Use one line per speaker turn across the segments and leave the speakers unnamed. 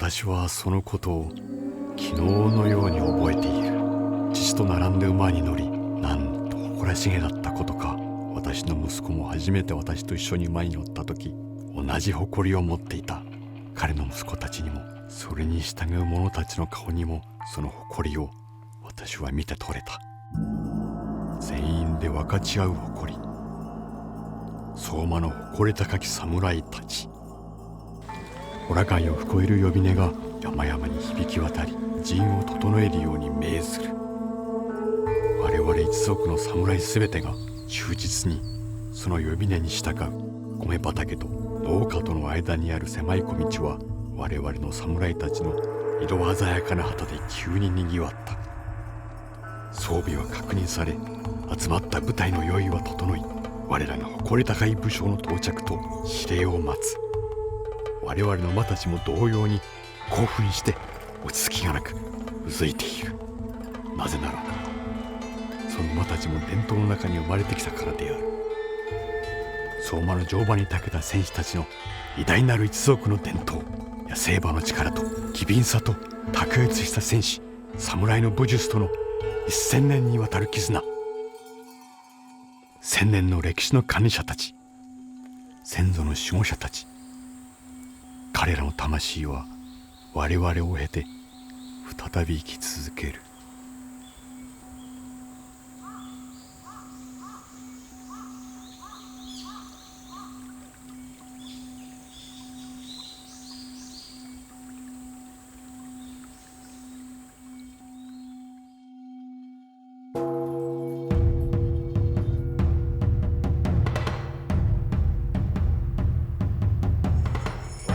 私はそのことを昨日のように覚えている。父と並んで馬に乗り、なんと誇らしげだったことか。私の息子も初めて私と一緒に馬に乗った時、同じ誇りを持っていた。彼の息子たちにも、それに従う者たちの顔にも、その誇りを私は見て取れた。全員で分かち合う誇り、相馬の誇り高き侍たち。ホラ海を吹こえる呼び音が山々に響き渡り、陣を整えるように命ずる。我々一族の侍すべてが忠実にその呼び音に従う。米畑と農家との間にある狭い小道は、我々の侍たちの色鮮やかな旗で急ににぎわった。装備は確認され、集まった部隊の用意は整い、我らが誇り高い武将の到着と指令を待つ。我々の馬たちも同様に興奮して落ち着きがなくうずいている。なぜならその馬たちも伝統の中に生まれてきたからである。相馬の乗馬に長けた戦士たちの偉大なる一族の伝統、野生馬の力と機敏さと卓越した戦士、侍の武術との1000年にわたる絆。1000年の歴史の管理者たち、先祖の守護者たち、彼らの魂は我々を経て再び生き続ける。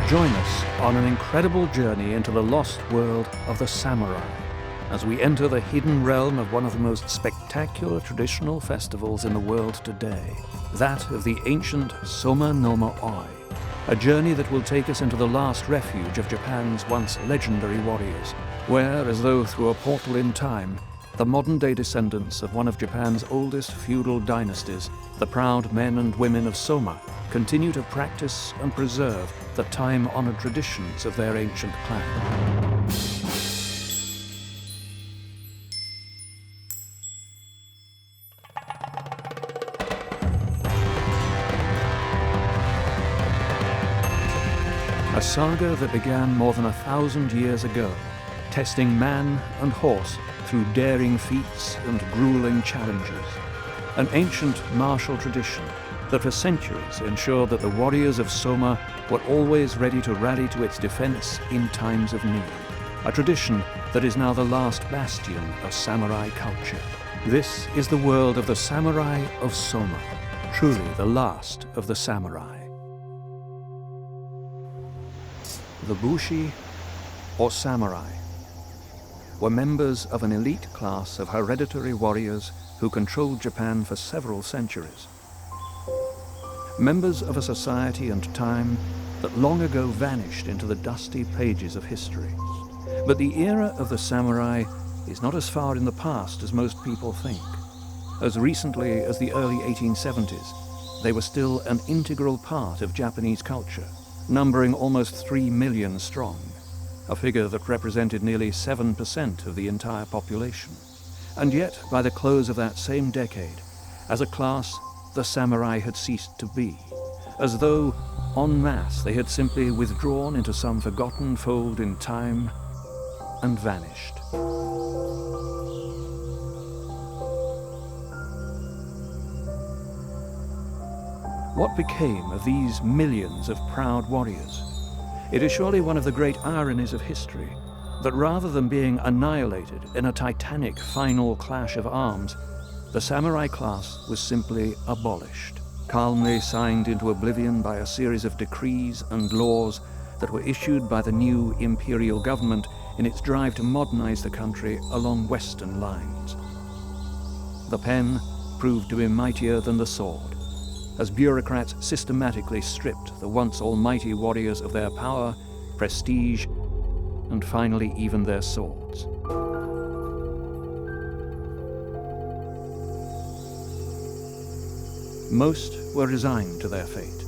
Join us on an incredible journey into the lost world of the samurai as we enter the hidden realm of one of the most spectacular traditional festivals in the world today, that of the ancient Soma Noma Oi, a journey that will take us into the last refuge of Japan's once legendary warriors, where, as though through a portal in time, the modern-day descendants of one of Japan's oldest feudal dynasties, the proud men and women of Soma, continue to practice and preserve the time-honored traditions of their ancient clan. A saga that began more than 1,000 years ago, testing man and horse through daring feats and grueling challenges. An ancient martial tradition that for centuries ensured that the warriors of Soma were always ready to rally to its defense in times of need. A tradition that is now the last bastion of samurai culture. This is the world of the samurai of Soma, truly the last of the samurai. The Bushi, or samurai, were members of an elite class of hereditary warriors who controlled Japan for several centuries. Members of a society and time that long ago vanished into the dusty pages of history. But the era of the samurai is not as far in the past as most people think. As recently as the early 1870s, they were still an integral part of Japanese culture, numbering almost 3 million strong, a figure that represented nearly 7% of the entire population. And yet, by the close of that same decade, as a class, the samurai had ceased to be, as though, en masse, they had simply withdrawn into some forgotten fold in time and vanished. What became of these millions of proud warriors? It is surely one of the great ironies of history that rather than being annihilated in a titanic final clash of arms, the samurai class was simply abolished, calmly signed into oblivion by a series of decrees and laws that were issued by the new imperial government in its drive to modernize the country along Western lines. The pen proved to be mightier than the sword, as bureaucrats systematically stripped the once almighty warriors of their power, prestige, and finally even their swords. Most were resigned to their fate,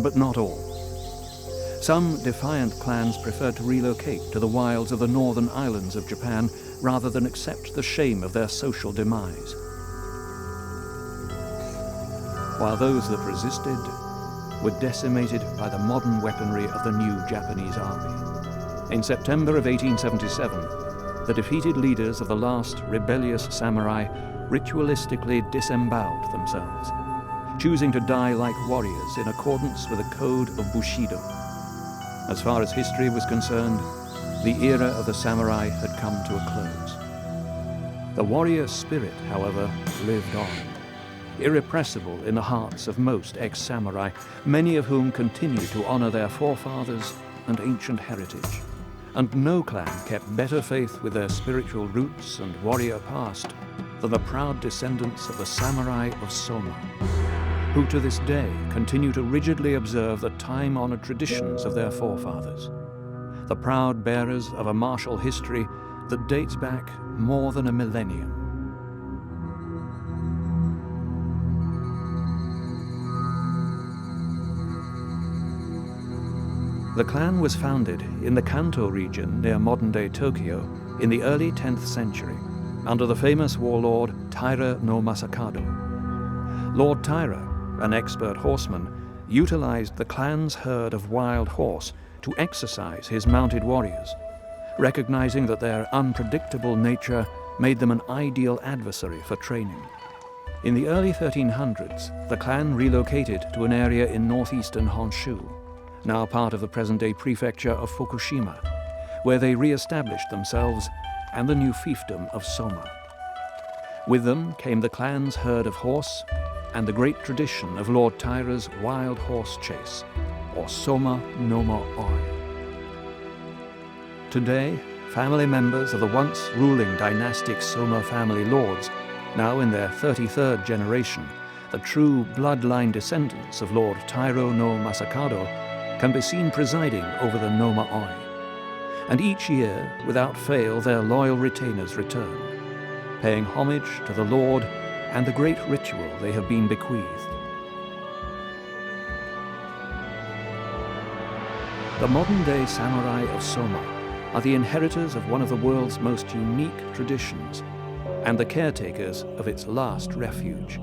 but not all. Some defiant clans preferred to relocate to the wilds of the northern islands of Japan rather than accept the shame of their social demise, while those that resisted were decimated by the modern weaponry of the new Japanese army. In September of 1877, the defeated leaders of the last rebellious samurai ritualistically disemboweled themselves, choosing to die like warriors in accordance with the code of Bushido. As far as history was concerned, the era of the samurai had come to a close. The warrior spirit, however, lived on, irrepressible in the hearts of most ex-samurai, many of whom continue to honor their forefathers and ancient heritage. And no clan kept better faith with their spiritual roots and warrior past than the proud descendants of the samurai of Soma, who to this day continue to rigidly observe the time-honored traditions of their forefathers, the proud bearers of a martial history that dates back more than a millennium. The clan was founded in the Kanto region near modern-day Tokyo in the early 10th century under the famous warlord Taira no Masakado. Lord Taira, an expert horseman, utilized the clan's herd of wild horse to exercise his mounted warriors, recognizing that their unpredictable nature made them an ideal adversary for training. In the early 1300s, the clan relocated to an area in northeastern Honshu, now part of the present-day prefecture of Fukushima, where they re-established themselves and the new fiefdom of Soma. With them came the clan's herd of horse and the great tradition of Lord Taira's wild horse chase, or Soma Noma Oi. Today, family members of the once ruling dynastic Soma family lords, now in their 33rd generation, the true bloodline descendants of Lord Taira no Masakado, can be seen presiding over the Noma Oi. And each year, without fail, their loyal retainers return, paying homage to the Lord and the great ritual they have been bequeathed. The modern-day samurai of Soma are the inheritors of one of the world's most unique traditions and the caretakers of its last refuge.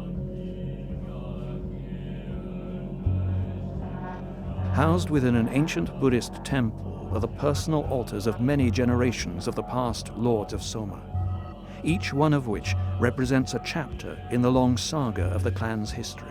Housed within an ancient Buddhist temple are the personal altars of many generations of the past lords of Soma, each one of which represents a chapter in the long saga of the clan's history.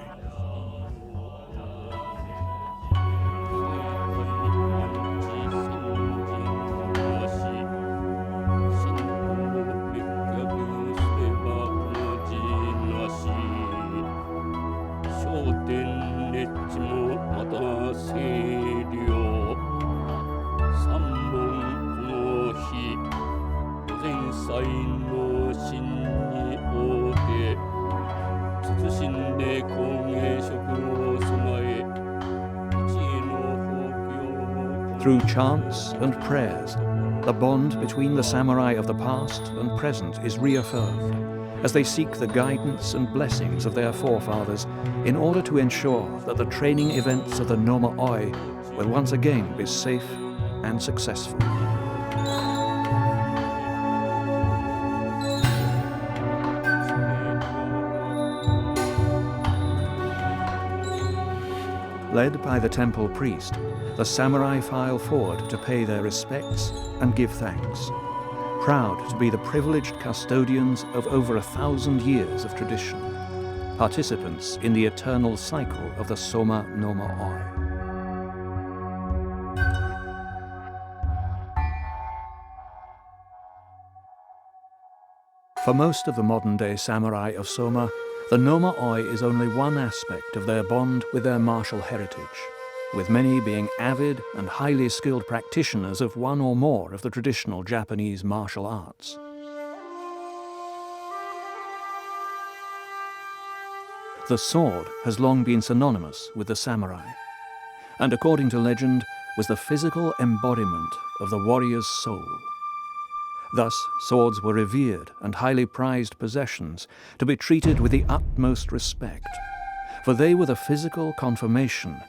Through chants and prayers, the bond between the samurai of the past and present is reaffirmed as they seek the guidance and blessings of their forefathers in order to ensure that the training events of the Noma Oi will once again be safe and successful. Led by the temple priest, the samurai file forward to pay their respects and give thanks, proud to be the privileged custodians of over 1,000 years of tradition, participants in the eternal cycle of the Soma Noma Oi. For most of the modern-day samurai of Soma, the Noma Oi is only one aspect of their bond with their martial heritage, with many being avid and highly skilled practitioners of one or more of the traditional Japanese martial arts. The sword has long been synonymous with the samurai, and according to legend, was the physical embodiment of the warrior's soul. Thus, swords were revered and highly prized possessions to be treated with the utmost respect, for they were the physical confirmation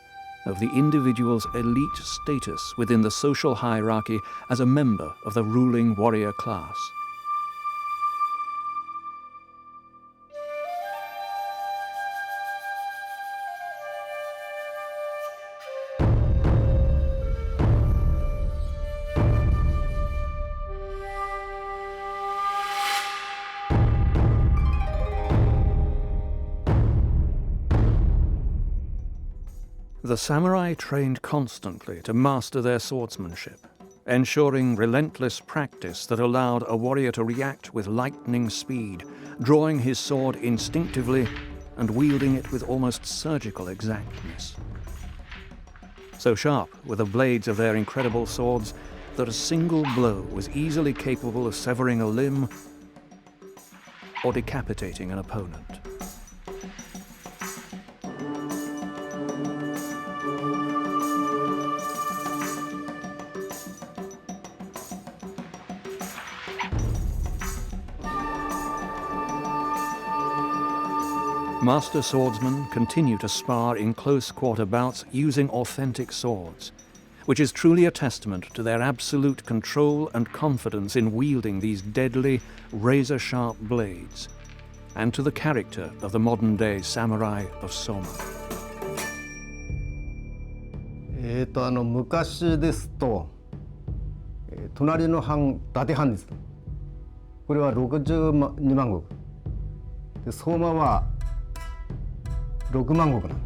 of the individual's elite status within the social hierarchy as a member of the ruling warrior class. The samurai trained constantly to master their swordsmanship, ensuring relentless practice that allowed a warrior to react with lightning speed, drawing his sword instinctively and wielding it with almost surgical exactness. So sharp were the blades of their incredible swords that a single blow was easily capable of severing a limb or decapitating an opponent. Master swordsmen continue to spar in close-quarter bouts using authentic swords, which is truly a testament to their absolute control and confidence in wielding these deadly, razor-sharp blades, and to the character of the modern-day samurai of Soma.
昔ですと、隣の藩、伊達藩です。これは62万石。で、相馬は6万石なんです。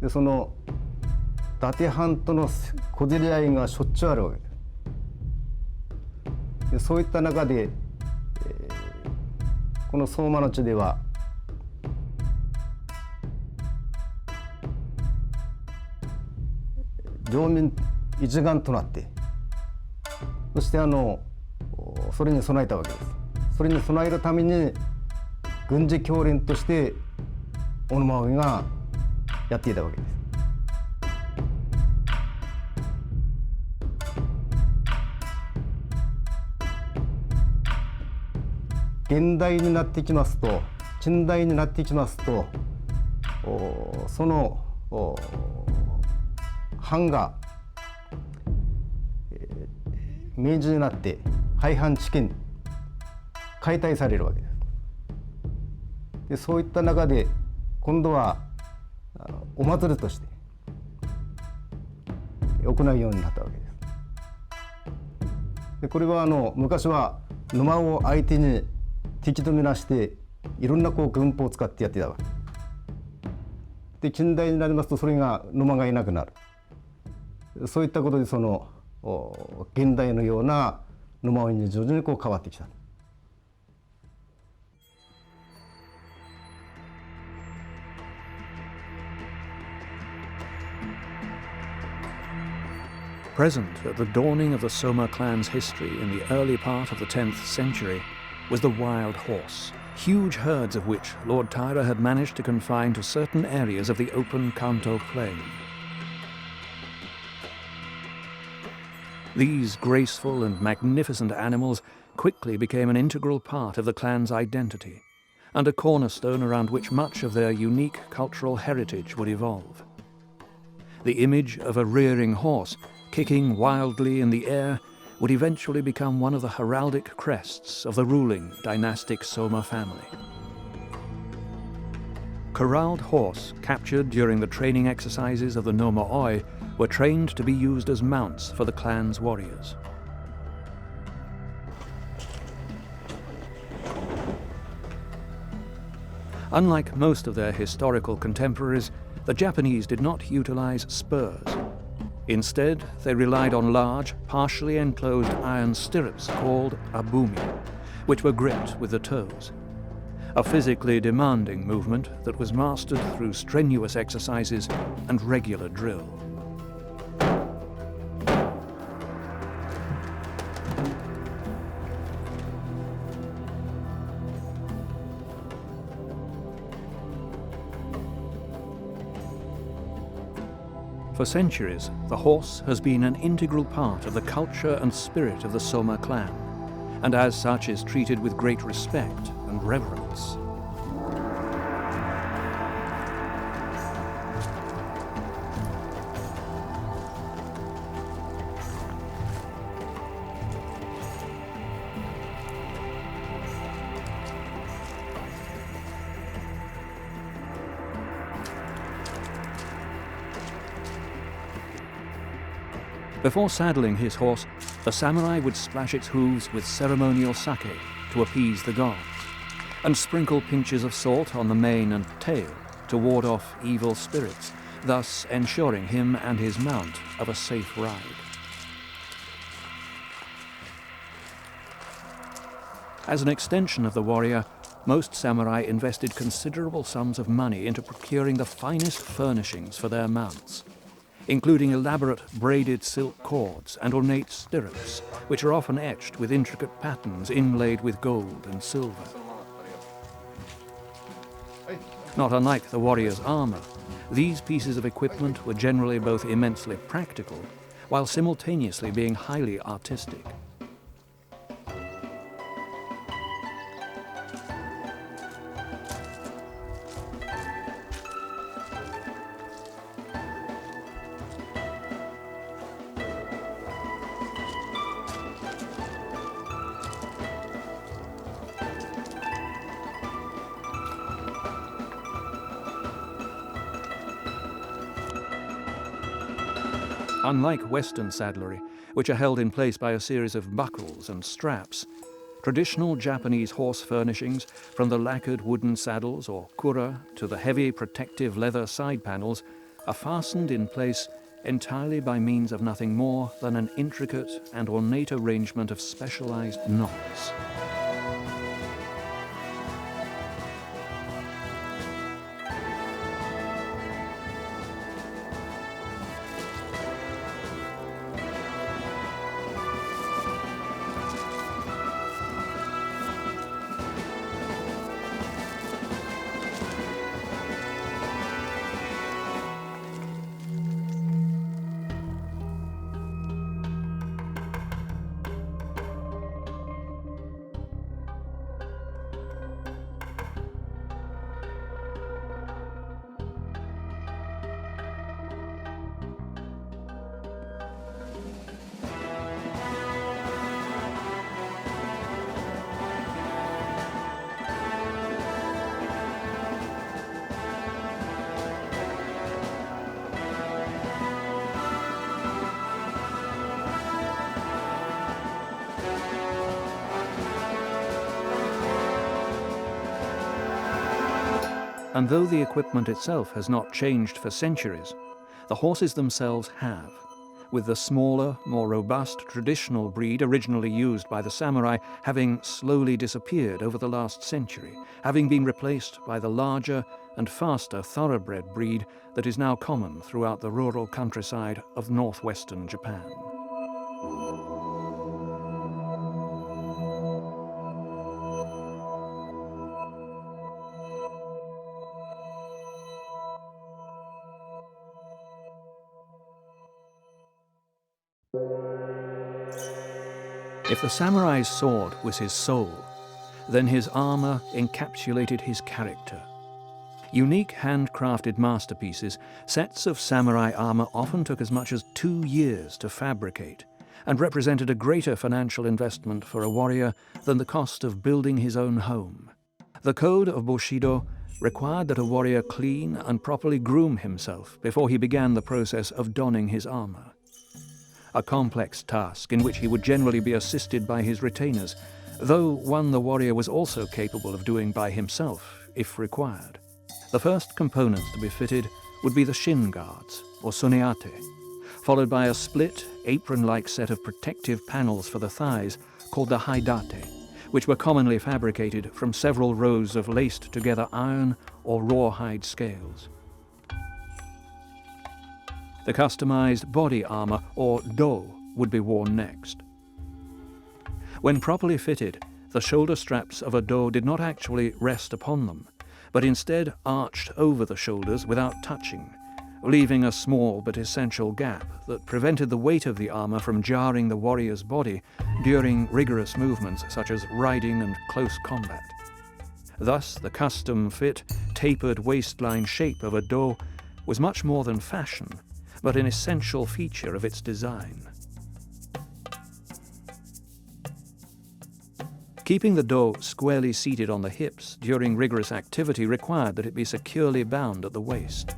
で、その伊達藩との小競り合いがしょっちゅうあるわけです。で、そういった中で、この相馬の地では領民一丸となって、そしてそれに備えたわけです。それに備えるために軍事教練として小野馬追がやっていたわけです。現代になってきますと、近代になってきますと、その藩が明治になって廃藩置県解体されるわけです。で、そういった中で今度はお祭りとして行うようになったわけです。で、これは昔は沼を相手に敵とみなしていろんな軍法を使ってやってたわけで、近代になりますとそれが沼がいなくなる。そういったことでその現代のような沼追いに徐々に変わってきた。
Present at the dawning of the Soma clan's history in the early part of the 10th century was the wild horse, huge herds of which Lord Taira had managed to confine to certain areas of the open Kanto plain. These graceful and magnificent animals quickly became an integral part of the clan's identity, and a cornerstone around which much of their unique cultural heritage would evolve. The image of a rearing horse kicking wildly in the air would eventually become one of the heraldic crests of the ruling dynastic Soma family. Corralled horse captured during the training exercises of the Noma Oi were trained to be used as mounts for the clan's warriors. Unlike most of their historical contemporaries, the Japanese did not utilize spurs. Instead, they relied on large, partially enclosed iron stirrups called abumi, which were gripped with the toes. A physically demanding movement that was mastered through strenuous exercises and regular drill. For centuries, the horse has been an integral part of the culture and spirit of the Soma clan, and as such is treated with great respect and reverence. Before saddling his horse, the samurai would splash its hooves with ceremonial sake to appease the gods, and sprinkle pinches of salt on the mane and tail to ward off evil spirits, thus ensuring him and his mount of a safe ride. As an extension of the warrior, most samurai invested considerable sums of money into procuring the finest furnishings for their mounts, including elaborate braided silk cords and ornate stirrups, which are often etched with intricate patterns inlaid with gold and silver. Not unlike the warrior's armor, these pieces of equipment were generally both immensely practical, while simultaneously being highly artistic. Unlike Western saddlery, which are held in place by a series of buckles and straps, traditional Japanese horse furnishings, from the lacquered wooden saddles or kura to the heavy protective leather side panels, are fastened in place entirely by means of nothing more than an intricate and ornate arrangement of specialized knots. And though the equipment itself has not changed for centuries, the horses themselves have, with the smaller, more robust traditional breed originally used by the samurai having slowly disappeared over the last century, having been replaced by the larger and faster thoroughbred breed that is now common throughout the rural countryside of northwestern Japan. If the samurai's sword was his soul, then his armor encapsulated his character. Unique handcrafted masterpieces, sets of samurai armor often took as much as 2 years to fabricate, and represented a greater financial investment for a warrior than the cost of building his own home. The code of Bushido required that a warrior clean and properly groom himself before he began the process of donning his armor. A complex task in which he would generally be assisted by his retainers, though one the warrior was also capable of doing by himself, if required. The first components to be fitted would be the shin guards, or suneate, followed by a split, apron-like set of protective panels for the thighs called the haidate, which were commonly fabricated from several rows of laced-together iron or rawhide scales. The customized body armor, or do, would be worn next. When properly fitted, the shoulder straps of a do did not actually rest upon them, but instead arched over the shoulders without touching, leaving a small but essential gap that prevented the weight of the armor from jarring the warrior's body during rigorous movements such as riding and close combat. Thus, the custom-fit, tapered waistline shape of a do was much more than fashion, but an essential feature of its design. Keeping the do squarely seated on the hips during rigorous activity required that it be securely bound at the waist.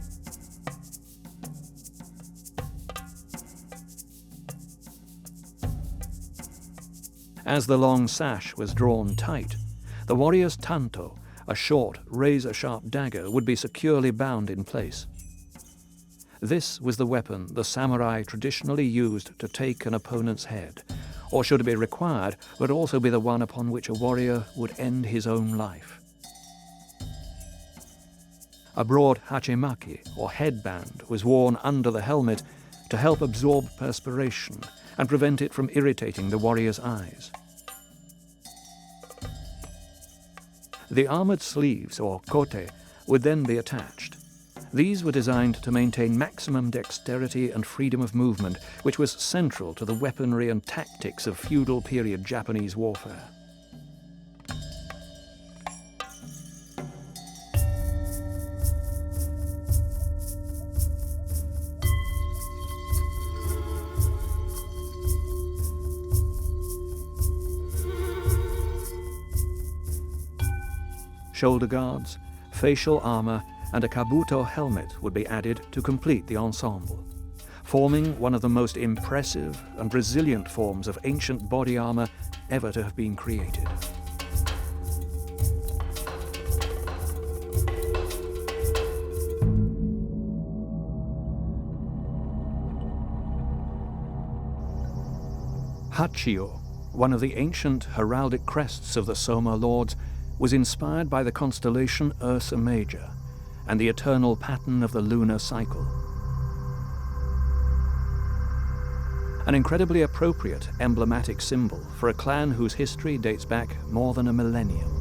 As the long sash was drawn tight, the warrior's tanto, a short, razor-sharp dagger, would be securely bound in place. This was the weapon the samurai traditionally used to take an opponent's head, or should it be required, would also be the one upon which a warrior would end his own life. A broad hachimaki, or headband, was worn under the helmet to help absorb perspiration and prevent it from irritating the warrior's eyes. The armored sleeves, or kote, would then be attached. These were designed to maintain maximum dexterity and freedom of movement, which was central to the weaponry and tactics of feudal period Japanese warfare. Shoulder guards, facial armor, and a kabuto helmet would be added to complete the ensemble, forming one of the most impressive and resilient forms of ancient body armor ever to have been created. Hachio, one of the ancient heraldic crests of the Soma lords, was inspired by the constellation Ursa Major and the eternal pattern of the lunar cycle. An incredibly appropriate emblematic symbol for a clan whose history dates back more than a millennium.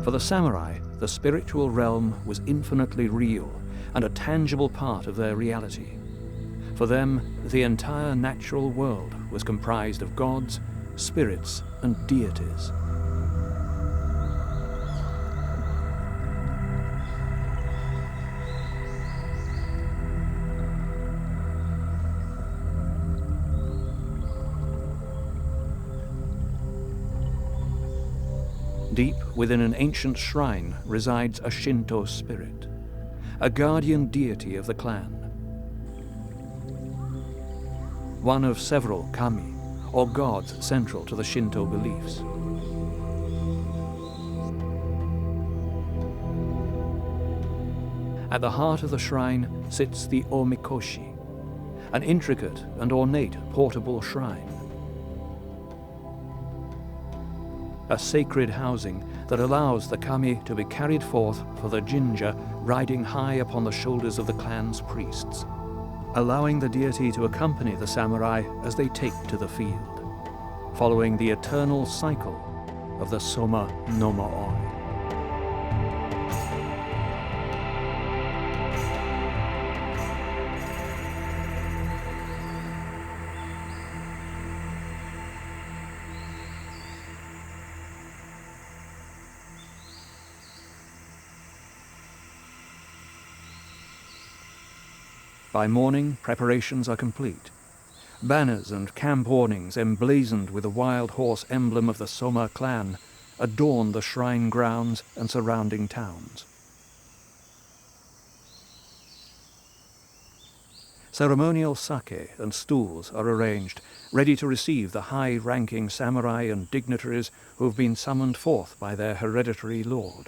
For the samurai, the spiritual realm was infinitely real and a tangible part of their reality. For them, the entire natural world was comprised of gods, spirits, and deities. Deep within an ancient shrine resides a Shinto spirit, a guardian deity of the clan. One of several kami, or gods central to the Shinto beliefs. At the heart of the shrine sits the omikoshi, an intricate and ornate portable shrine. A sacred housing that allows the kami to be carried forth for the jinja riding high upon the shoulders of the clan's priests, allowing the deity to accompany the samurai as they take to the field, following the eternal cycle of the Soma Noma on. By morning, preparations are complete. Banners and camp awnings emblazoned with the wild horse emblem of the Soma clan adorn the shrine grounds and surrounding towns. Ceremonial sake and stools are arranged, ready to receive the high-ranking samurai and dignitaries who have been summoned forth by their hereditary lord.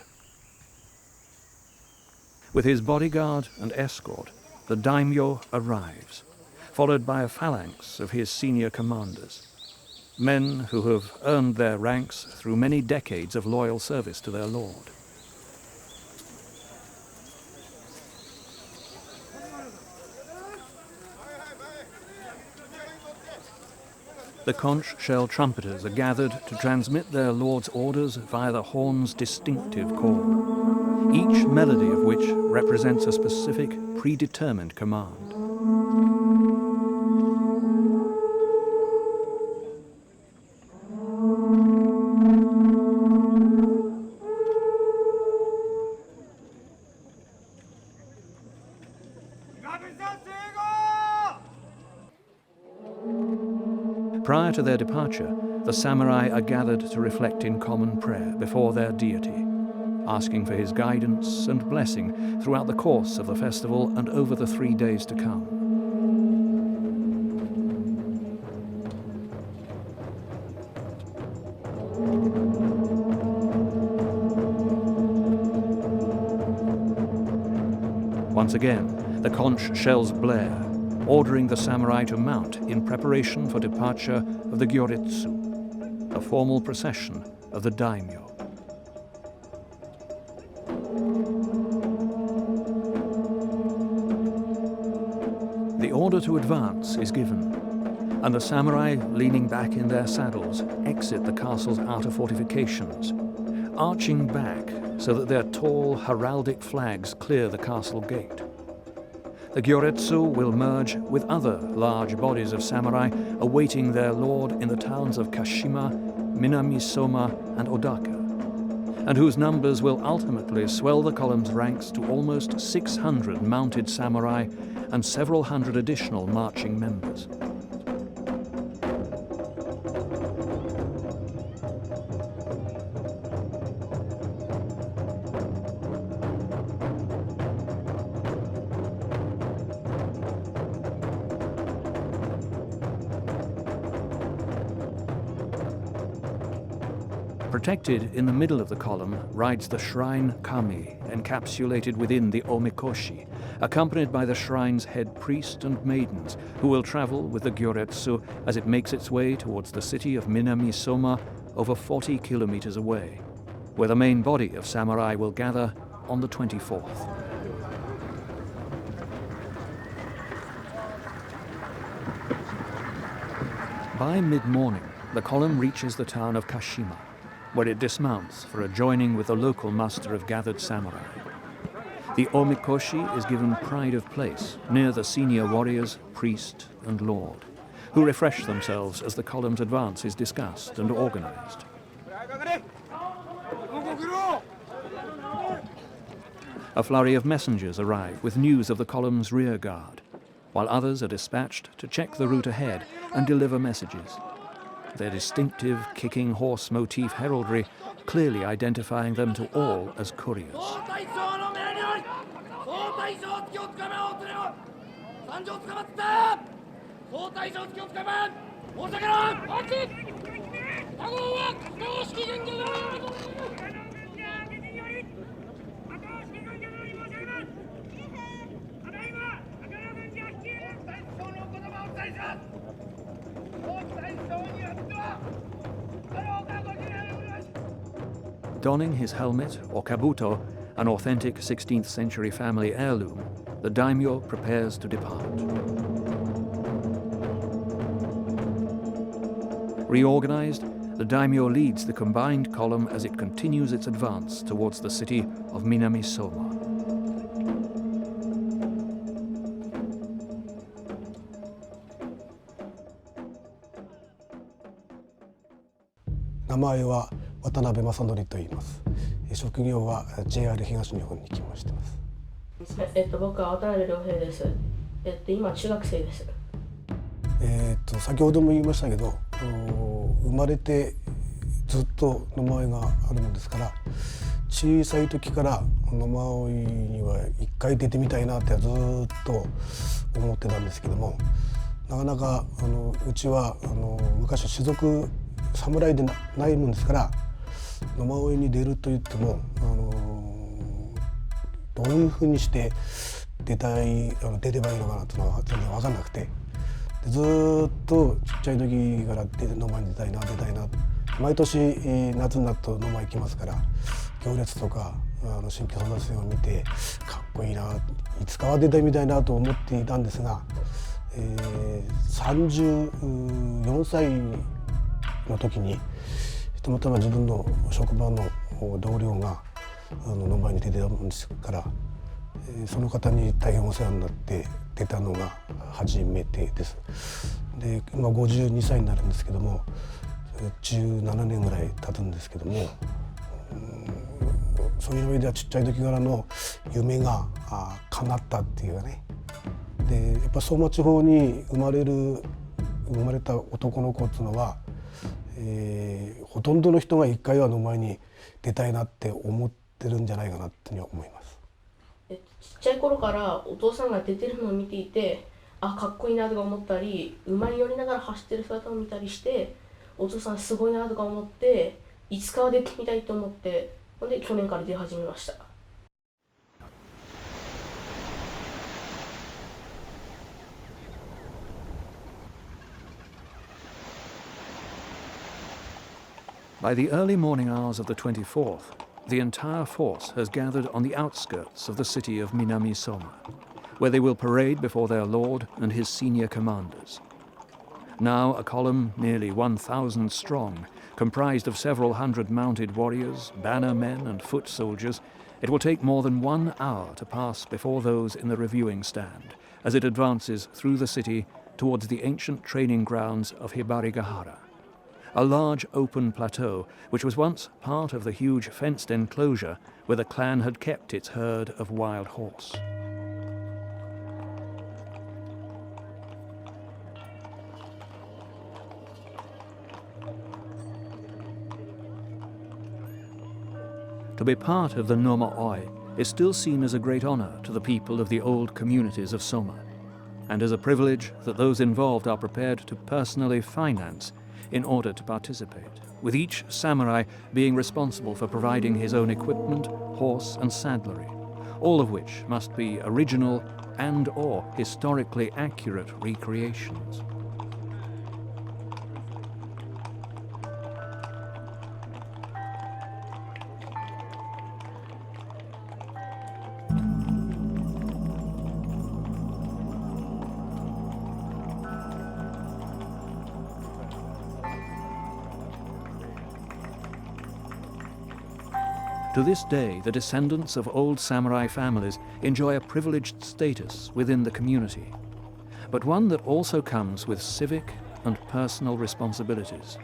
With his bodyguard and escort, the daimyo arrives, followed by a phalanx of his senior commanders, men who have earned their ranks through many decades of loyal service to their lord. The conch shell trumpeters are gathered to transmit their lord's orders via the horn's distinctive call, each melody of which represents a specific, predetermined command. Prior to their departure, the samurai are gathered to reflect in common prayer before their deity, asking for his guidance and blessing throughout the course of the festival and over the 3 days to come. Once again, the conch shells blare, ordering the samurai to mount in preparation for departure of the Gyoretsu, a formal procession of the daimyo. The order to advance is given, and the samurai, leaning back in their saddles, exit the castle's outer fortifications, arching back so that their tall heraldic flags clear the castle gate. The Gyoretsu will merge with other large bodies of samurai awaiting their lord in the towns of Kashima, Minami Soma, and Odaka, and whose numbers will ultimately swell the column's ranks to almost 600 mounted samurai and several hundred additional marching members. Protected in the middle of the column rides the shrine kami, encapsulated within the omikoshi, accompanied by the shrine's head priest and maidens, who will travel with the Gyoretsu as it makes its way towards the city of Minami Soma, over 40 kilometers away, where the main body of samurai will gather on the 24th. By mid-morning, the column reaches the town of Kashima, where it dismounts for a joining with the local muster of gathered samurai. The omikoshi is given pride of place near the senior warriors, priest and lord, who refresh themselves as the column's advance is discussed and organized. A flurry of messengers arrive with news of the column's rear guard, while others are dispatched to check the route ahead and deliver messages. Their distinctive kicking horse motif heraldry clearly identifying them to all as couriers. Donning his helmet, or kabuto, an authentic 16th century family heirloom, the daimyo prepares to depart. Reorganized, the daimyo leads the combined column as it continues its advance towards the city of Minami Soma.
Namae wa Watanabe Masanori と言います。職業は JR 東日本に勤務しています。
僕は渡辺良平です。今中学生です。
先ほども言いましたけど、生まれてずっと野馬追があるもんですから、小さい時から野馬追には一回出てみたいなってずっと思ってたんですけども、なかなかうちは昔士族侍でないもんですから、野馬追に出ると言ってもどういうふうにして出ればいいのかなというのは全然分かんなくて、でずっとちっちゃい時から野馬に出たいな毎年夏になると野馬行きますから、行列とか新規争奪戦を見てかっこいいな、いつかは出てみたいなと思っていたんですが、34歳の時にたまたま自分の職場の同僚が野馬に出てたもんですから、その方に大変お世話になって出たのが初めてです。で今52歳になるんですけども、17年ぐらい経つんですけども、そういう意味ではちっちゃい時からの夢が叶ったっていうかね。でやっぱ相馬地方に生まれた男の子っていうのは、ほとんどの人が一回は野前に出たいなって思ってるんじゃないかなっていうふうに思います。
ちっちゃい頃からお父さんが出てるのを見ていて、あ、かっこいいなとか思ったり、馬に乗りながら走ってる姿を見たりして、お父さんすごいなとか思って、いつかは出てみたいと思って、ほんで去年から出始めました。
By the early morning hours of the 24th, the entire force has gathered on the outskirts of the city of Minami Soma, where they will parade before their lord and his senior commanders. Now a column nearly 1,000 strong, comprised of several hundred mounted warriors, banner men and foot soldiers, it will take more than 1 hour to pass before those in the reviewing stand, as it advances through the city towards the ancient training grounds of Hibarigahara, a large open plateau which was once part of the huge fenced enclosure where the clan had kept its herd of wild horse. To be part of the Noma Oi is still seen as a great honor to the people of the old communities of Soma, and as a privilege that those involved are prepared to personally finance in order to participate, with each samurai being responsible for providing his own equipment, horse and saddlery, all of which must be original and/or historically accurate recreations. To this day, the descendants of old samurai families enjoy a privileged status within the community, but one that also comes with civic and personal responsibilities.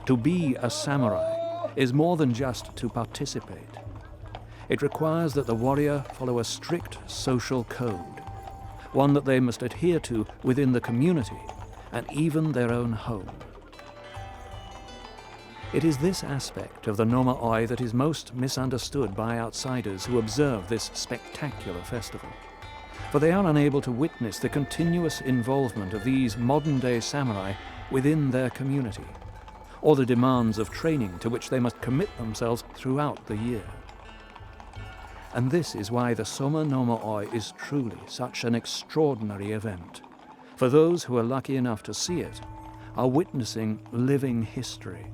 To be a samurai is more than just to participate. It requires that the warrior follow a strict social code, one that they must adhere to within the community and even their own home. It is this aspect of the Noma Oi that is most misunderstood by outsiders who observe this spectacular festival, for they are unable to witness the continuous involvement of these modern-day samurai within their community, or the demands of training to which they must commit themselves throughout the year. And this is why the Soma Noma Oi is truly such an extraordinary event. For those who are lucky enough to see it are witnessing living history,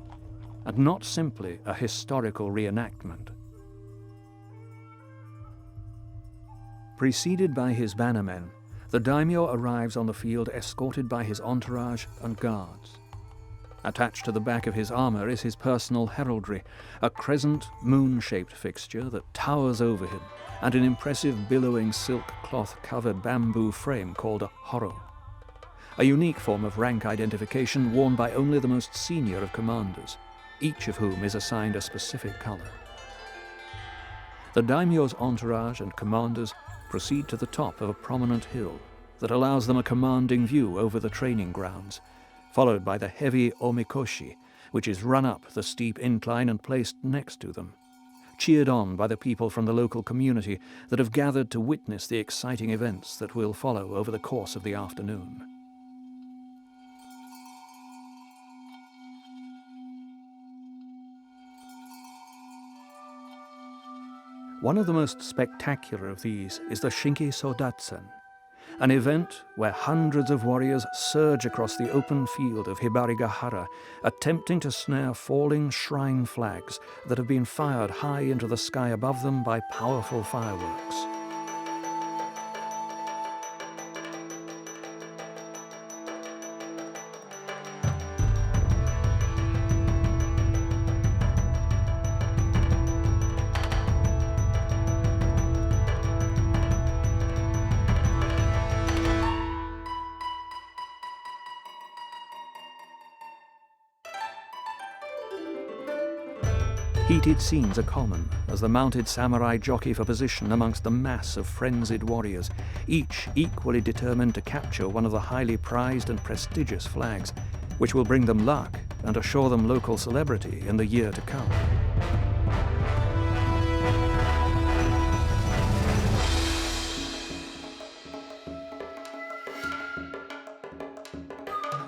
and not simply a historical reenactment. Preceded by his bannermen, the daimyo arrives on the field escorted by his entourage and guards. Attached to the back of his armor is his personal heraldry, a crescent moon-shaped fixture that towers over him, and an impressive billowing silk cloth-covered bamboo frame called a horo, a unique form of rank identification worn by only the most senior of commanders, each of whom is assigned a specific color. The daimyo's entourage and commanders proceed to the top of a prominent hill that allows them a commanding view over the training grounds, followed by the heavy omikoshi, which is run up the steep incline and placed next to them, cheered on by the people from the local community that have gathered to witness the exciting events that will follow over the course of the afternoon. One of the most spectacular of these is the Shinki Sodatsen, an event where hundreds of warriors surge across the open field of Hibarigahara, attempting to snare falling shrine flags that have been fired high into the sky above them by powerful fireworks. Heated scenes are common as the mounted samurai jockey for position amongst the mass of frenzied warriors, each equally determined to capture one of the highly prized and prestigious flags, which will bring them luck and assure them local celebrity in the year to come.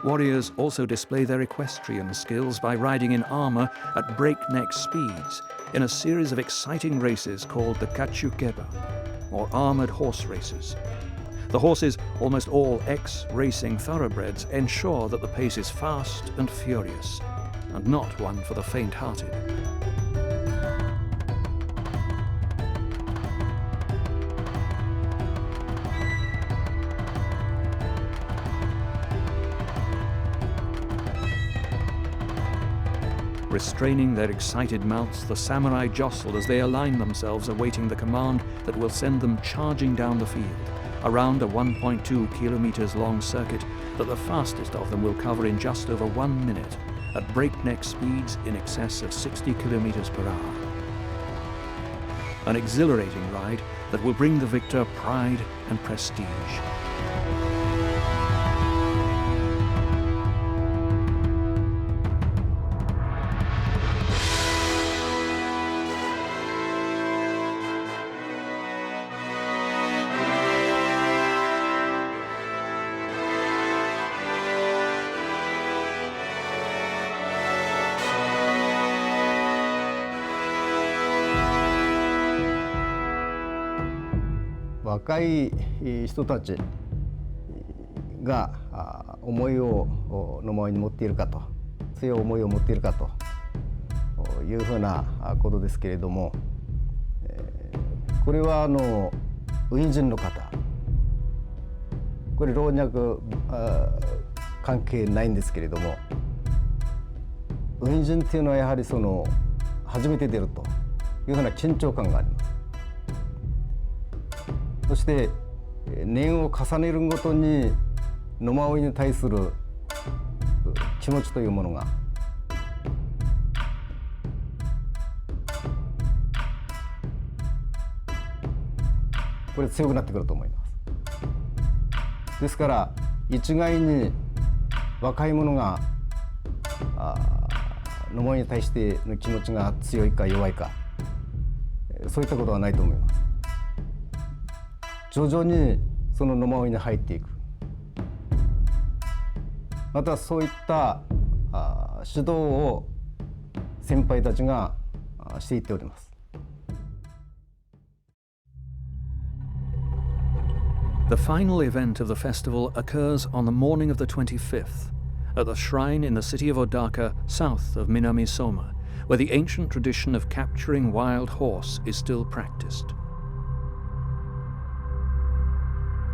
Warriors also display their equestrian skills by riding in armor at breakneck speeds in a series of exciting races called the Kachukeba, or armored horse races. The horses, almost all ex-racing thoroughbreds, ensure that the pace is fast and furious, and not one for the faint-hearted. Restraining their excited mounts, the samurai jostle as they align themselves, awaiting the command that will send them charging down the field, around a 1.2 kilometers long circuit that the fastest of them will cover in just over 1 minute, at breakneck speeds in excess of 60 kilometers per hour. An exhilarating ride that will bring the victor pride and prestige.
若い人たちが思いを野馬追に持っているかと、強い思いを持っているかというふうなことですけれども、これはウィン人の方、これ老若関係ないんですけれども、ウィン人っていうのはやはり初めて出るというふうな緊張感があります。そして年を重ねるごとに野馬追に対する気持ちというものがこれ強くなってくると思います。ですから一概に若い者が野馬追に対しての気持ちが強いか弱いか、そういったことはないと思います。徐々にその野馬追に入っていく、またそういった指導を先輩たちがしていっております。
The final event of the festival occurs on the morning of the 25th at the shrine in the city of Odaka, south of Minami Soma, where the ancient tradition of capturing wild horse is still practiced.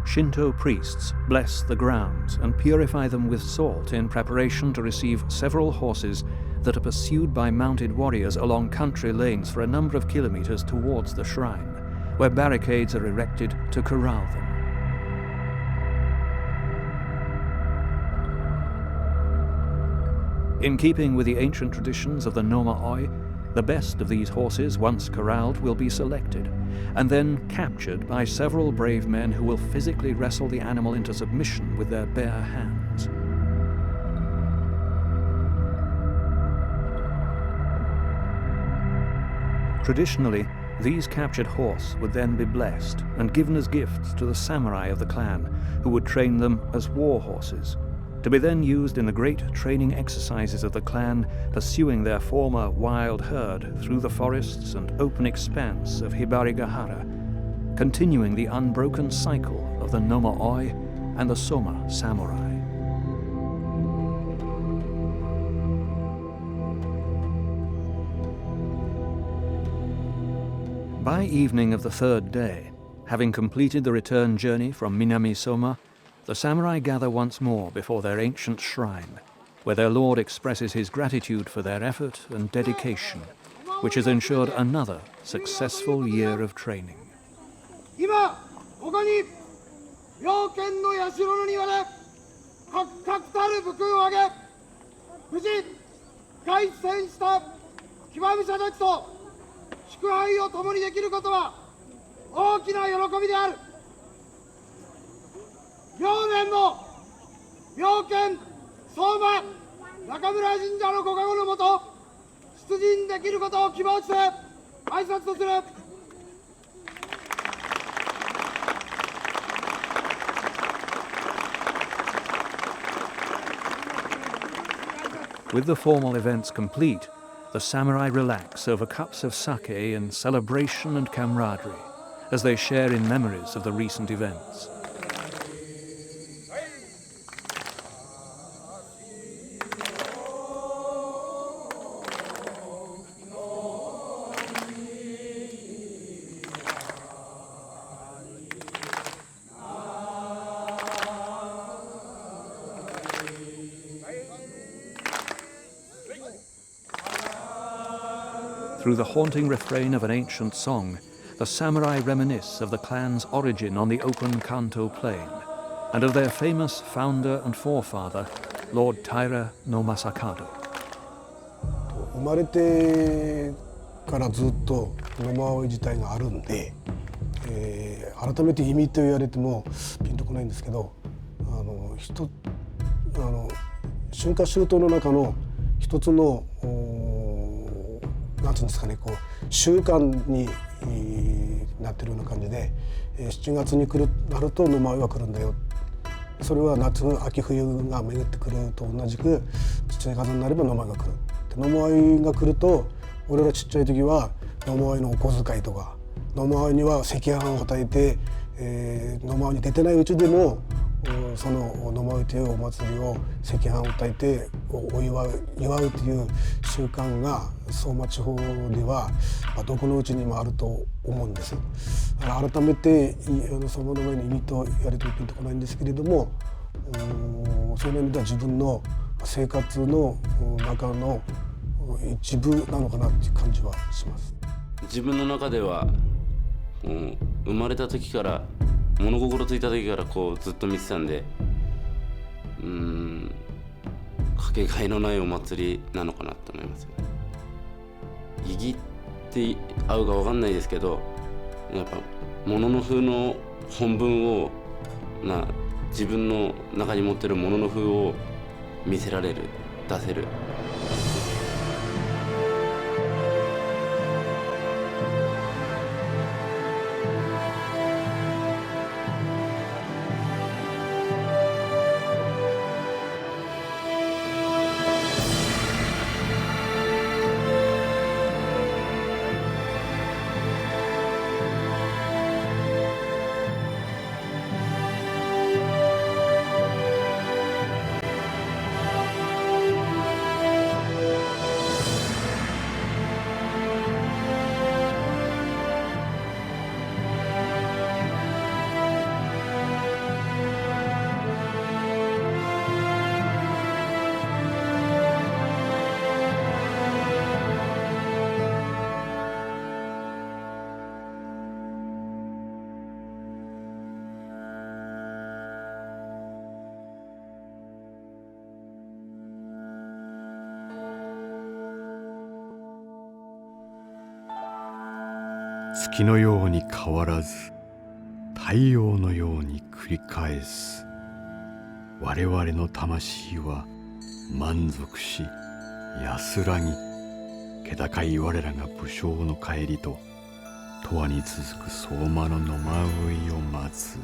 Shinto priests bless the grounds and purify them with salt in preparation to receive several horses that are pursued by mounted warriors along country lanes for a number of kilometers towards the shrine, where barricades are erected to corral them. In keeping with the ancient traditions of the Noma Oi, the best of these horses, once corralled, will be selected and then captured by several brave men who will physically wrestle the animal into submission with their bare hands. Traditionally, these captured horse would then be blessed and given as gifts to the samurai of the clan, who would train them as war horses, to be then used in the great training exercises of the clan, pursuing their former wild herd through the forests and open expanse of Hibarigahara, continuing the unbroken cycle of the Noma Oi and the Soma samurai. By evening of the third day, having completed the return journey from Minami Soma, the samurai gather once more before their ancient shrine, where their lord expresses his gratitude for their effort and dedication, which has ensured another successful year of training.
今ここに猟犬の社の庭で確たる武勲を挙げ、無事凱旋した騎馬武者たちと祝杯を共にできることは大きな喜びである。両年の猟犬相馬中村神社のご加護のもと出陣できることを希望して挨拶とする。
With the formal events complete, the samurai relax over cups of sake in celebration and camaraderie as they share in memories of the recent events. Through the haunting refrain of an ancient song, the samurai reminisce of the clan's origin on the open Kanto plain, and of their famous founder and forefather, Lord Taira no Masakado.
生まれてからずっと野馬追自体があるんで、改めて意味と言われてもピンとこないんですけど、春夏秋冬の中の一つのなんていうんですかね、こう習慣になってるような感じで、7月になると野馬追が来るんだよ。それは夏秋冬が巡ってくると同じく7月になれば野馬追が来る。野馬追が来ると俺らちっちゃい時は野馬追のお小遣いとか野馬追には赤飯を与えて、野馬追に出てないうちでもその野馬追というお祭りを赤飯を与えて祝うという習慣が相馬地方ではどこのうちにもあると思うんです。だから改めて相馬の前に意味と言われてピンとこないんですけれども、そういう意味では自分の生活の中の一部なのかなっていう感じはします。
自分の中では生まれた時から物心ついた時からこうずっと見てたんで、かけがえのないお祭りなのかなと思いますよね。意義って合うか分かんないですけど、やっぱ物の風の本文を自分の中に持ってる物の風を見せられる、出せる。
月のように変わらず太陽のように繰り返す。我々の魂は満足し安らぎ、気高い我らが武将の帰りと永遠に続く相馬の野馬追を待つ。